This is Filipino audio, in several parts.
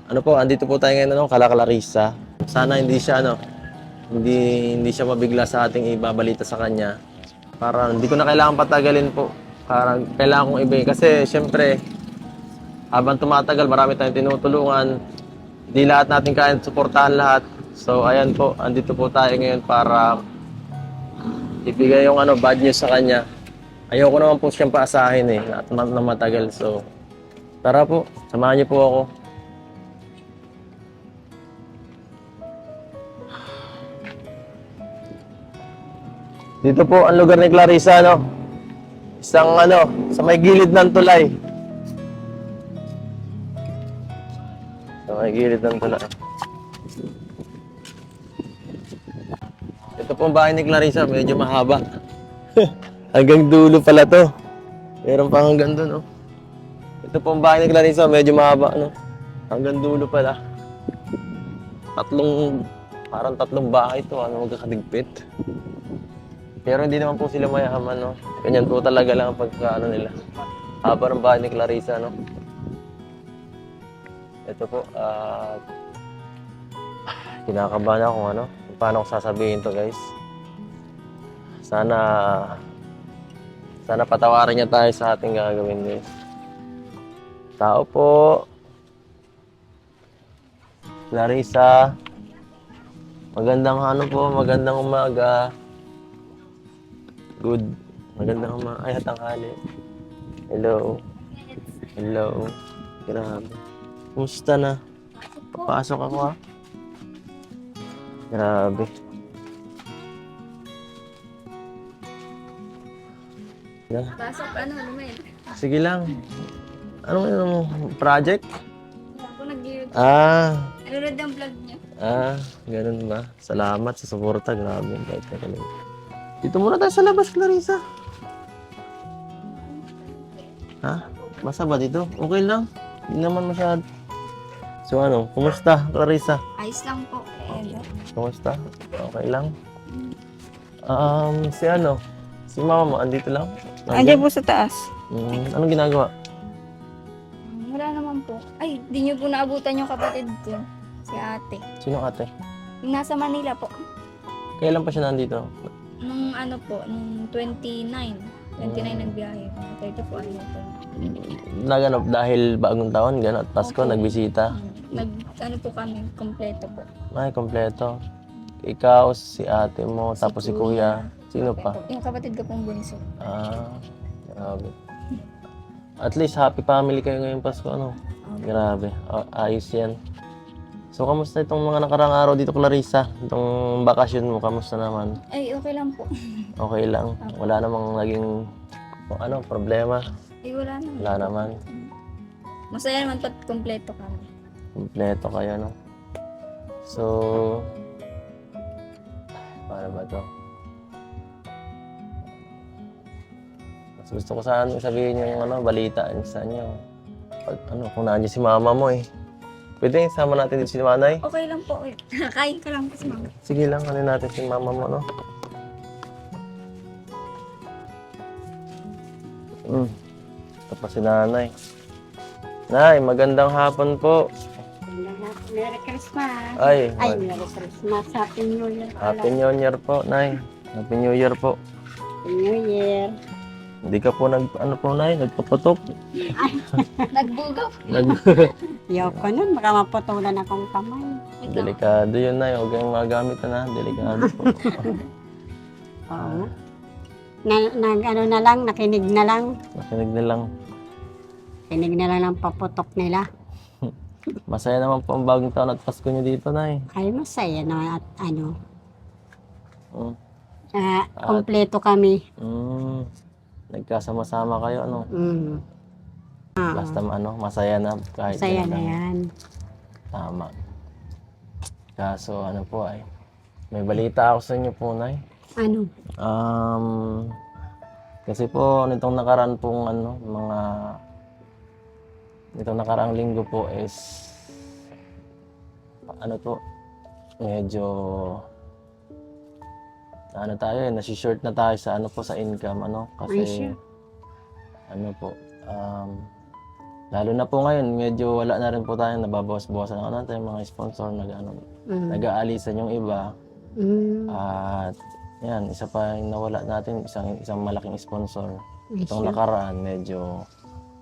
Ano po, andito po tayo ngayon, ano, Cala Clarissa. Sana hindi siya, ano, hindi siya mabigla sa ating ibabalita sa kanya. Para hindi ko na kailangan patagalin po. Para kailangan kong ibigay. Kasi, syempre, habang tumatagal, marami tayong tinutulungan. Hindi lahat natin kaya suportahan lahat. So, ayan po, andito po tayo ngayon para ibigay yung ano, bad news sa kanya. Ayoko naman po siyang paasahin at na matagal. So, tara po, samahan niyo po ako. Dito po ang lugar ni Clarissa, no? Isang ano, sa may gilid ng tulay. Sa may gilid ng tulay. Ito po ang bahay ni Clarissa, medyo mahaba. Hanggang dulo pala to. Meron pa hanggang doon, oh. Ito po ang bahay ni Clarissa, medyo mahaba, no? Hanggang dulo pala. Parang tatlong bahay to, ano, magkakadigpit. Pero hindi naman po sila mayaman, no? Ganyan po talaga lang ang pagka, ano nila. Haba ng bahay ni Clarissa, no? Ito po, kinakabahan ako kung ano, kung paano ko sasabihin to, guys. Sana patawarin niya tayo sa ating gagawin, guys. Tao po. Clarissa. Magandang ano po, magandang umaga. Good. Magandang umaga. Ay, tanghali. Hello. Hello. Grabe. Kumusta na? Papasok ako, ha? Grabe. Pasok, ano naman. Sige lang. Ano project? Ako nag-YouTube. Nanonood ang vlog niya. Ganun ba? Salamat sa suporta. Grabe. Bait ka talaga. Dito muna tayo sa labas, Clarissa. Ha? Basa ba dito? Okay lang. Hindi naman masyado. So ano, kumusta, Clarissa? Ayos lang po. Kumusta? Okay lang? Si ano? Si mama mo, andito lang? Andiyan po sa taas. Anong ginagawa? Wala naman po. Ay, di niyo po naabutan yung kapatid ko. Si ate. Sino ate? Yung nasa Manila po. Kailan pa siya nandito? Nung ano po, nung 29. 29 nagbiyahe. 30 po ano po. Naganap dahil bagong taon, gano'n, at Pasko, Okay. nagbisita. Ano po kami, kompleto po. Ay, kompleto. Ikaw, si ate mo, tapos si kuya. Sino pa? Yung kapatid ko pong bunso. Grabe. At least happy family kayo ngayong Pasko, ano? Grabe. Ayos yan. So, kamusta itong mga nakarang araw dito, Clarissa? Itong bakasyon mo, kamusta naman? Ay, okay lang po. Okay lang. Wala namang naging, problema. Ay, wala naman. Wala naman. Masaya naman pat kompleto kami. Kompleto kayo, no? So, paano ba to? Mas gusto ko sana sabihin yung balita sa inyo. Pag, kung nandiyan si mama mo eh. Pwede sama natin dito si nanay? Okay lang po. Kain ka lang po si mama. Sige lang, natin si mama mo, no? Ito pa si nanay. Nay, magandang hapon po. Merry Christmas. Ay, Merry Christmas. Happy New Year. Happy New Year po, Nay. Happy New Year po. Happy New Year. Hindi ka po Nay, nagpaputok. Nagbugaw. Yaw ko nun, baka maputulan akong kamay. Delikado yun, Nay. Huwag kang magamit na. Delikado po. Oo. Na lang, nakinig na lang. Nakinig na lang. Kinig na lang ang paputok nila. Masaya naman po ang bagong taon at Pasko niyo dito, Nay. Ay, masaya na at Mm. kompleto kami. Nagkasama-sama kayo, ano? Mm. Basta masaya na kahit Masaya ganun na lang. yan. Tama. Kaso po ay, may balita ako sa inyo po, Nay. Ano? Kasi po nitong nakaraan pong nitong nakaraang linggo po is medyo nasi-short na tayo sa sa income kasi Ay, sure. Lalo na po ngayon, medyo wala na rin po tayong nababawas-bawasan ng ano, tayong mga sponsor nag-aalisan yung iba. At yan, isa pa yung nawala natin, isang malaking sponsor. Itong nakaraan, medyo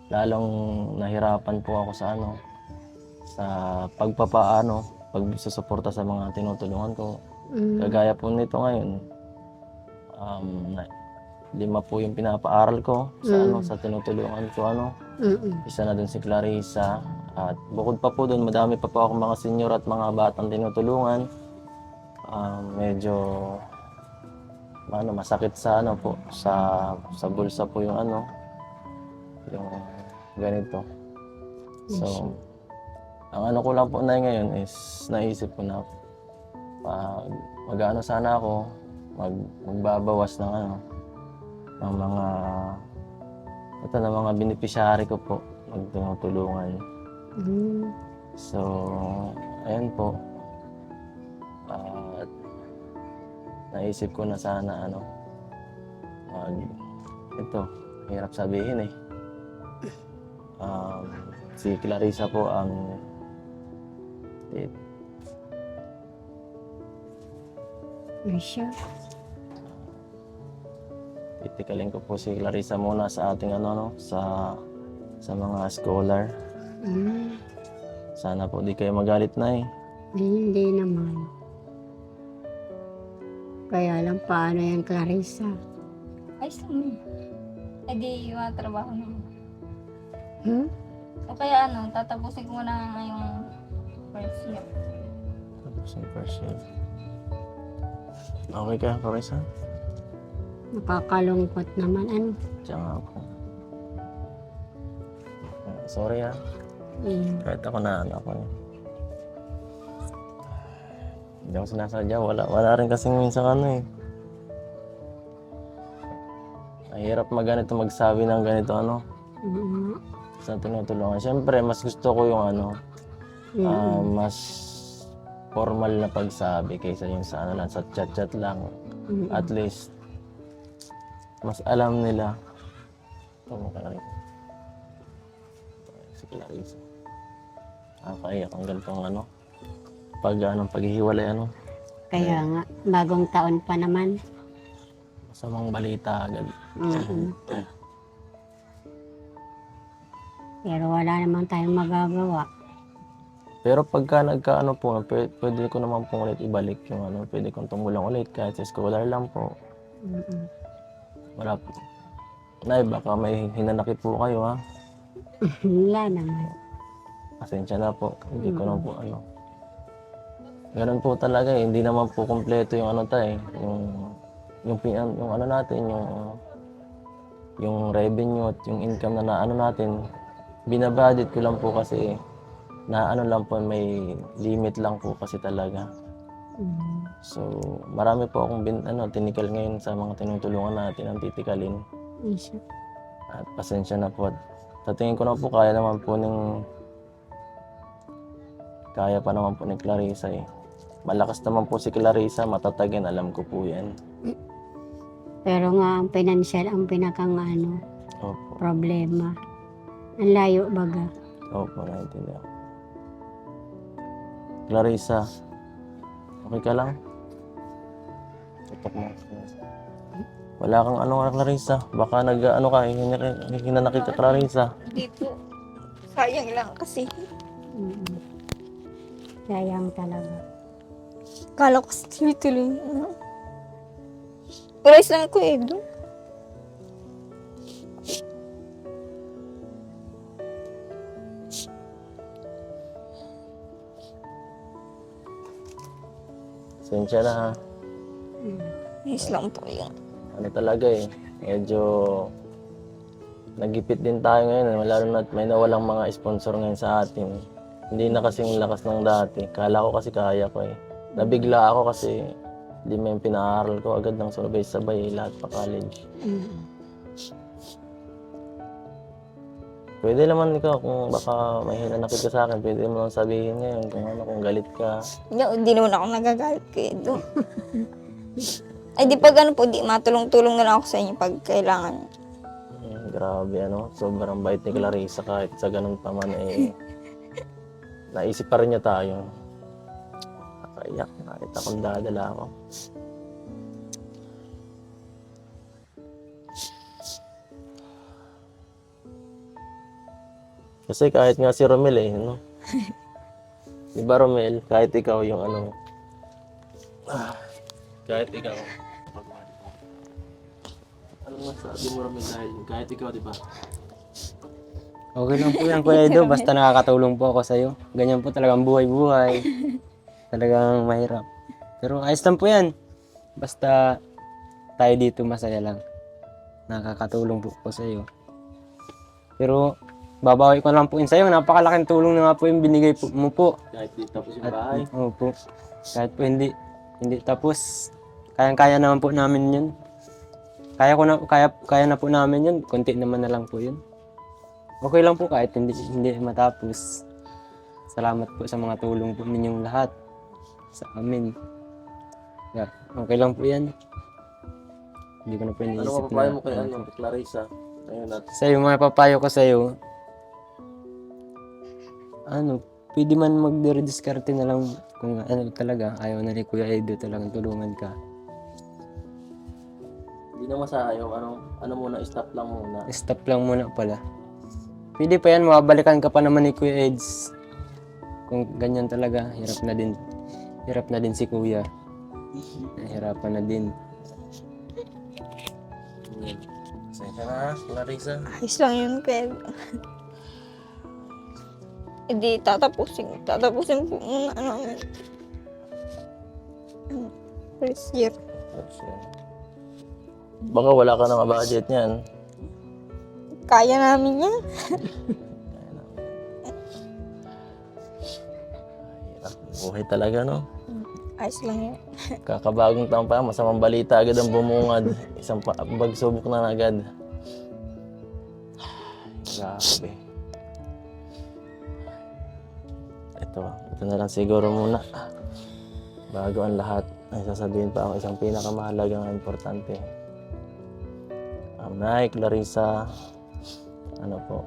lalong nahirapan po ako sa sa pagsusuporta sa mga tinutulungan ko. Kagaya po nito ngayon, 5 po yung pinapaaral ko sa tinutulungan ko Isa na dun si Clarissa. At bukod pa po dun, madami pa po akong mga senior at mga batang tinutulungan. Medyo masakit sa sa bulsa po yung yung ganito. So, ang ko lang po na ngayon is naisip ko na mag-ano sana ako, magbabawas ng ng mga beneficiary ko po, magtulungan. So, ayan po. At naisip ko na sana ito, hirap sabihin si Clarissa po ang titikalin ko po si Clarissa muna sa ating sa mga scholar. Sana po di kayo magalit na Hindi naman. Kaya lang paano yan, Clarissa? Ayos lang eh. di yung trabaho naman. O kaya tatapusin ko na ngayong first year. Tapos yung first year. Okay ka, Clarissa? Nakakalungkot naman. Diyan nga po. Sorry kahit ako na ako Hindi ako sinasadya. Wala rin kasing minsan mahirap magsabi ng ganito sa tinutulungan. Siyempre, mas gusto ko yung mas formal na pagsabi kaysa yung sa lang, sa chat-chat lang. At least, mas alam nila. Si Clarissa. Nakakaiyak ang ganitong paghihiwalay Kaya nga, bagong taon pa naman. Masamang balita agad. Pero wala naman tayong magagawa. Pero pagka po, pwede ko naman pong ulit ibalik yung pwede kong tumulong ulit kahit sa scholar lang po. Wala po. Nay, baka may hinanakit po kayo Wala naman. Pasensya na po. Hindi ko na po Ganun po talaga Hindi naman po kompleto yung yung natin, yung revenue at yung income na natin. Binabudget ko lang po kasi lang po, may limit lang po kasi talaga. So, marami po akong tinikal ngayon sa mga tinutulungan natin ang titikalin. At pasensya na po. At sa tingin ko na po, kaya pa naman po ni Clarissa Malakas naman po si Clarissa, matatagin, alam ko po yan. Pero nga, ang financial ang pinakang Opo. problema. Ang layo baga. Opo, naintindihan. Clarissa, okay ka lang? Tutok mo. Wala kang Clarissa. Baka hinanakit ka, Clarissa. Hindi po. Sayang lang kasi. Sayang talaga. Kala ko tuloy. Price lang ko doon. Sensya na Ayos lang po yun. Talaga medyo nagipit din tayo ngayon lalo na may nawalang mga sponsor ngayon sa atin. Hindi na kasing lakas ng dati. Kala ko kasi kaya ko Nabigla ako kasi hindi may pinaaral ko agad ng sabay-sabay lahat pa college. Pwede naman ikaw kung baka may hinanakit ka sa akin, pwede mo lang sabihin ngayon kung galit ka. Hindi naman ako nagagalit kayo doon. Ay di pag di matulong-tulong na lang ako sa inyo pag kailangan. Grabe, ano, sobrang bait ni Clarissa kahit sa ganun pa man, eh, naisip pa rin niya tayo. Nakaiyak, kahit akong dadala ako. Kasi kahit nga si Romel eh, no? Di ba Romel, kahit ikaw yung ano, kahit ikaw, ano masabi mo Romel dahil kahit ikaw, di ba? Okay lang po yan, Kuya Edo. Basta nakakatulong po ako sa'yo. Ganyan po talagang buhay-buhay. Talagang mahirap. Pero ayos lang po yan. Basta tayo dito masaya lang. Nakakatulong po ako sa'yo. Pero babawi ko lang po yun sa'yo. Napakalaking tulong na nga po yung binigay po, mo po. Kahit di tapos yung bahay. Opo. Kahit po hindi tapos, kayang-kaya naman po namin yun. Kaya na po namin yun. Konti naman na lang po yun. Okay lang po kahit hindi matapos. Salamat po sa mga tulong po ninyong lahat sa amin. Yeah, okay lang po yan. Hindi ko na po Ano iniisip mapapayo mo kay ano, kay Clarissa? Ayun natin. Sa'yo, mga papayo ko sa'yo, pwede man magdiskarte na lang kung ano talaga, ayaw na ni Kuya Edo talagang tulungan ka. Hindi naman sa ayaw, ano muna, stop lang muna. Stop lang muna pala. Pwede pa yan, mababalikan ka pa naman ni Kuya Eds. Kung ganyan talaga, hirap na din. Hirap na din si Kuya. Nahirapan na din. Sensya na, Clarissa. Ayos lang yun, pero... Hindi, tatapusin po muna namin. First year. Baka wala ka ng budget niyan. Kaya namin yan. Buhay talaga, no? Ayos lang yan. Kakabagong taon pa, masamang balita agad ang bumungad. Isang pagsubok na agad. Grabe. Ito na lang siguro muna. Bago ang lahat, ay sasabihin pa ako isang pinakamahalagang importante. Nay, Clarissa, ano po,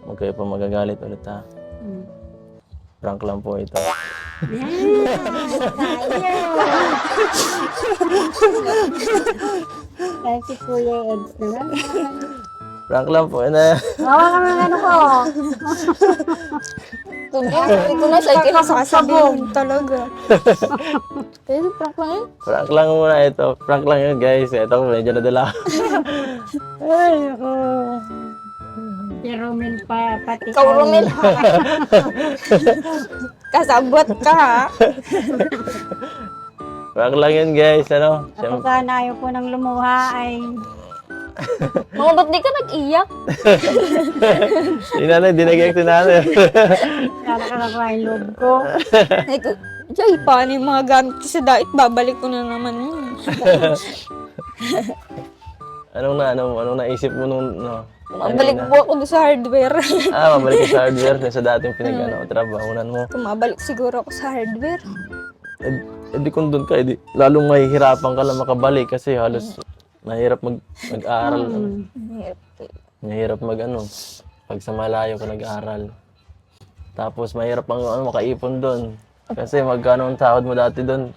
huwag kayo pa magagalit ulit ha. Prank lang po ito. Kahit si Kuya Eds naman. Prank lang po. Ina. Hawa ka ng ano ko. Ito na siya, kinasasabihin talaga. Pero prank lang yun. Prank lang muna ito. Prank lang yun guys. Ito medyo nadala. Ay, ako. Si Romel pa, pati. Ikaw, Romel. Kasabot ka, ha? Prank lang yun guys. Ano? Ako sana ayaw po nang lumuha ay Mga ba't di ka nag-iyak? Si nanay, dinagay si nanay. kala yung loob ko. Ay, Jay, paano yung mga gamit ko sa dait? Babalik ko na naman yun. Anong naisip mo nung, no? Mabalik po ako doon sa hardware. Mabalik ka sa hardware sa dating trabahunan mo. Tumabalik siguro ako sa hardware. Di kung doon ka, lalong mahihirapan ka lang makabalik kasi halos mahirap mag-aaral. Mahirap pag sa malayo ka nag-aaral. Tapos mahirap makaipon doon. Kasi magkano ang sahod mo dati doon?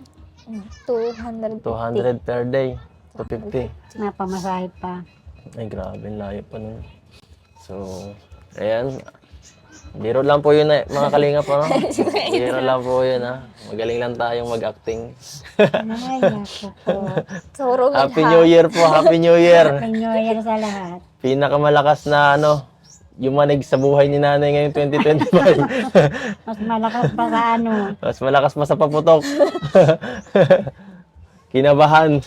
200. 200 per day. 250. Napamasahe pa. Ay, grabe, layo pa nun. So, ayan. Biro lang po yun mga kalingap, ano? Biro lang po yun, ha? Magaling lang tayong mag-acting. Ay, ako po. So, Romel, Happy New Year po, Happy New Year! Happy New Year sa lahat. Pinakamalakas na, yung manig sa buhay ni nanay ngayong 2025. Mas malakas pa sa ano. Mas malakas pa sa paputok. Kinabahan.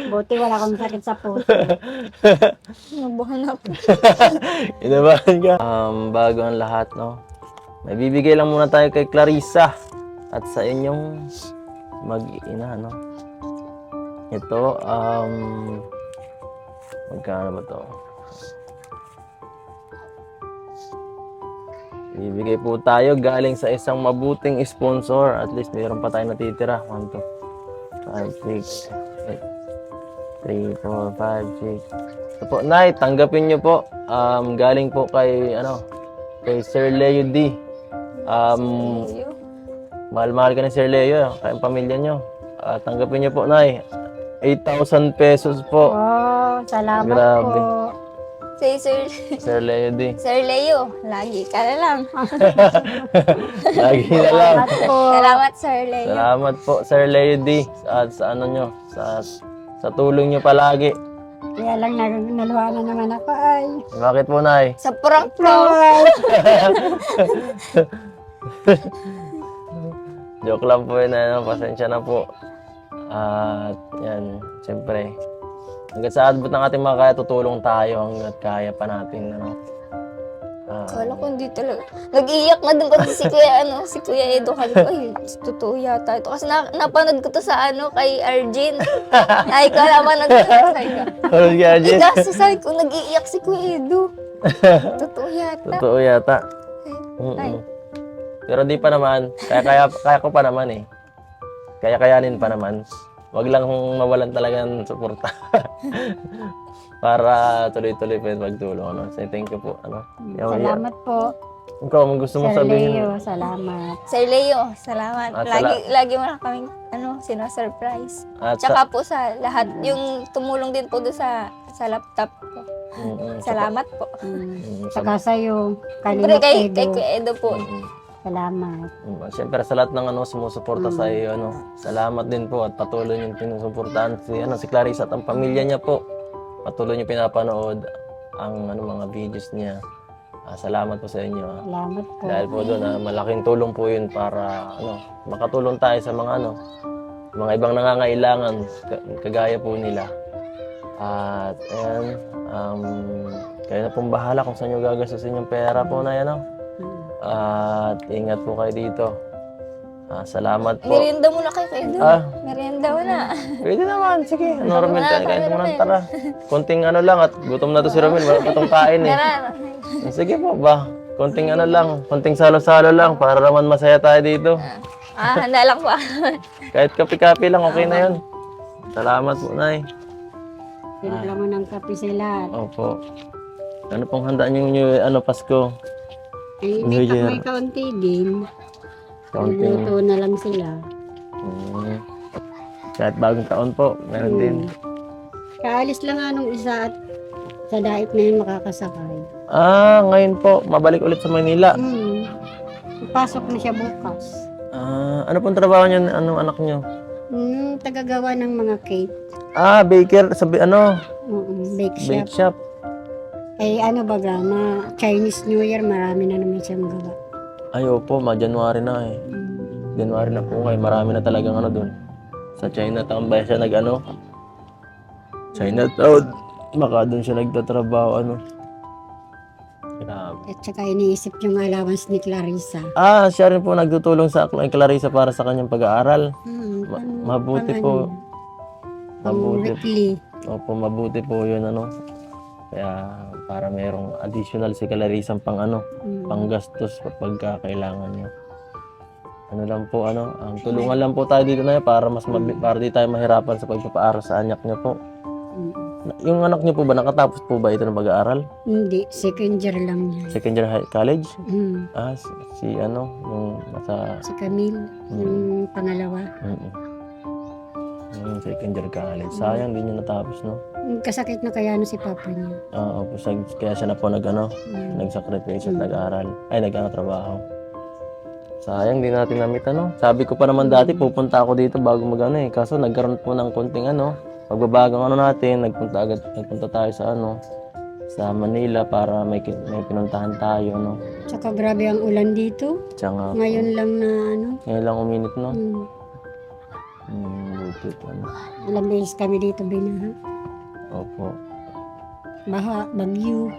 Buti wala akong sakit sa puso. nabuhan na po. Kinabahan ka. Bago ang lahat, no? May bibigay lang muna tayo kay Clarissa at sa inyong mag-ina, no? Ito, magkano ba to? Bibigay po tayo galing sa isang mabuting sponsor. At least mayroon pa tayo natitira. 1, 2, 5, 6, 8, 3, 4, 5, 6. Ito po, Nay, tanggapin niyo po. Galing po kay, kay Sir Leo D. Mahal-mahal ka ni Sir Leo, kayong pamilya niyo. Tanggapin niyo po, Nay. 8,000 pesos po. Oh, salamat Grabe. po. Say, Sir, Sir Leo D. Sir Leo, lagi ka na lang. Lagi na lang. Salamat po. Salamat, Sir Leo. Salamat po, Sir Leo D. At sa ano nyo, sa tulong nyo palagi. Kaya lang naluha na naman ako ay. Bakit po, Nay? Sa prank mo. Joke lang po yun, pasensya na po. At yan, siyempre, hanggat sa abot ng ating mga kaya, tutulong tayo hanggat kaya pa natin, Kala ko hindi talaga. Nag-iyak na din kasi si Kuya Edo. Kala ko, ay, totoo yata ito. Kasi napanood ko to sa kay Arjun. Ay, kala manood ko sa iyo. Ano si Arjun? Kasi sabi ko, nag-iiyak si Kuya Edo. Totoo yata. Totoo yata. Ay. Pero di pa naman, kaya ko pa naman eh. Kayanin pa naman. Wag lang mawalan talaga ng suporta. Para tuloy-tuloy pa yung pagtulong. Say thank you po. Salamat po. Ikaw, kung gusto mo Sir sabihin. Leo, salamat. Sir Leo, salamat. At Lagi mo na kaming sinasurprise. At Tsaka po sa lahat, yung tumulong din po doon sa laptop ko. Salamat po. Saka sa'yo, Siyempre kanina kay Edo. Kuya Edo po. Salamat. Siyempre sa lahat ng sumusuporta sa iyo, salamat din po at patuloy niyong pinusuportahan si Clarissa at ang pamilya niya po. Patuloy niyo pinapanood ang mga videos niya. Salamat po sa inyo. Salamat po. Dahil po doon, malaking tulong po 'yun para makatulong tayo sa mga ibang nangangailangan kagaya po nila. At ayan, kayo na pong bahala kung saan niyo gagastusin yung pera po na 'yan. At ingat po kayo dito. Salamat po. Merienda muna kayo Kuya Edo. Merienda muna. Pwede naman, sige. Romel, kain muna, tara. Konting lang at gutom na to si Romel, wala pa itong kain eh. Tara. Sige po ba, konting lang, konting salo-salo lang para naman masaya tayo dito. Handa lang po. Kahit kape-kape lang, okay na yun. Salamat po, Nay. Pinala mo ng kape sila. Opo. Ano pong handa niyo Pasko? Ay, New Year. may kaunti din. Kaunting. Luto na lang sila. Kahit bagong taon po, meron din. Kaalis lang nga nung isa at sa daip na yun makakasakay. Ngayon po, mabalik ulit sa Manila. Pasok na siya bukas. Ano pong trabaho niyo, anong anak niyo? Tagagawa ng mga cake. Baker, Bake shop. bake shop. Ay baga, Chinese New Year, marami na naman siyang gawa. Ay, opo, January na eh. January na po ngayon, marami na talagang doon. Sa Chinatown ba siya Chinatown. Baka doon siya nagtatrabaho, Grabe. At saka iniisip yung allowance ni Clarissa. Siya rin po nagtutulong sa kay Clarissa para sa kanyang pag-aaral. Mabuti po. Mabuti. Weekly. Opo, mabuti po yun, Kaya, para mayroong additional si Clarissa panggastos pagka kailangan niya. Lang po, tulungan lang po tayo dito na para para di tayo mahirapan sa pagpapaaral sa anak niya po. Yung anak niyo po ba, nakatapos po ba ito ng pag-aaral? Hindi, second year lang niya. Second year college? Mm. Yung nasa... Si Camille, yung pangalawa. Yung second year college. Sayang, di niya natapos, Kasakit na kaya si papa niya. Opo, kaya siya na po nagsakripisyo at nag-aral. Ay, nag-trabaho. Sayang, di natin namit, Sabi ko pa naman dati, pupunta ako dito bago kaso nagkaroon po ng konting pagbabagang natin, nagpunta tayo sa Manila para may pinuntahan tayo, Tsaka grabe ang ulan dito. Tsaka, Ngayon lang na ngayon lang uminit, Buti, Ilang beses kami dito binaha. Opo. Baha, bagyo.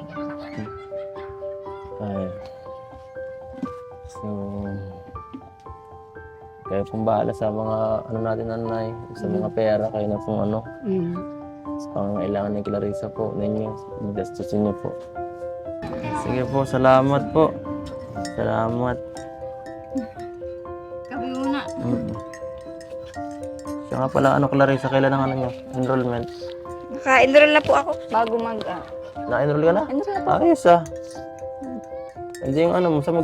Ay. So, kayo pong bahala sa mga natin, Nay, sa mga pera, kayo na pong sa pangangailangan ni Clarissa po ninyo, gastusin niyo po. Sige po, salamat po. Salamat. Kape muna. Siya nga pala, Clarissa, kailan ang niyo? Enrollment? Naka-enroll na po ako bago Na-enroll ka na? enroll na po. Ayos ah. Hindi yung ano, saan mo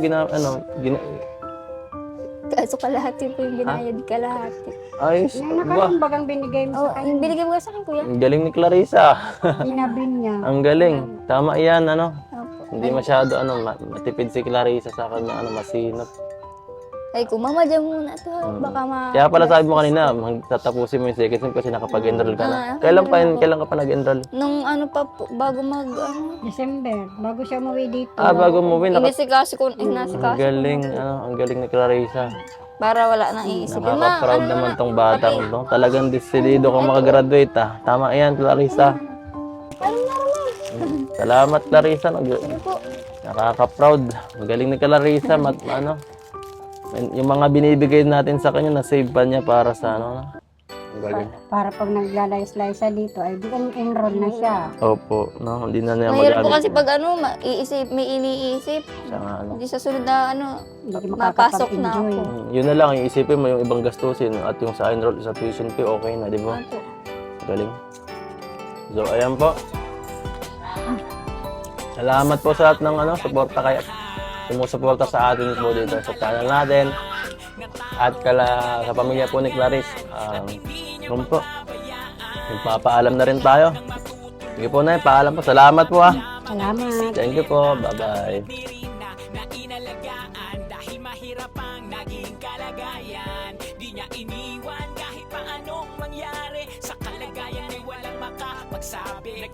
Kaso kalahati po yung binayad kalahati. ayos. Yung Ba, nakarang bagang binigay mo Oh, sa yung kanya. binigay mo sa akin, kuya. ang galing ni Clarissa. Sinabin niya. Ang galing. Tama yan, ano. Opo. Hindi masyado, matipid si Clarissa sa kanya, masinop. Ay, mama, dyan muna to. Baka Kaya pala sabi mo kanina, tatapusin mo yung second sem kasi nakapag-enroll ka na. Kailan ka pa nag-enroll? Nung ano pa po, bago December, bago siya umuwi dito. Bago mo win, Inasikaso ko, ang galing, ang galing ni Clarissa. para wala nang iisipin. Nakaka-proud naman tong batang to. Talagang desidido kang makagraduate ah. Tama yan, Clarissa. Salamat, Clarissa. Nakaka-proud. Ang galing ni Clarissa. Yung mga binibigay natin sa kanya, na-save pa niya para sa ano. Ang galing. Para pag naglalayas-layas dito, ay di enroll na siya. Opo, no, hindi na niya Mahirap po magamit. kasi pag may iniisip. Siya nga, ano. Hindi sa sunod na Hindi mapasok na ako. makakapag-enjoy. Yun na lang, iisipin mo yung ibang gastusin at yung sa enroll sa tuition fee, okay na, di ba? Opo. Galing. So, ayan po. Salamat po sa lahat ng suporta kaya sumusuporta sa atin po dito sa channel natin. At sa pamilya po ni Clarice. Kung po, magpapaalam na rin tayo. Sige po na, paalam po. Salamat po Salamat. Thank you po. Bye-bye. Dahil mahirap ang naging kalagayan, di niya iniwan kahit pa anong mangyari. Sa kalagayan ay walang makapagsabi.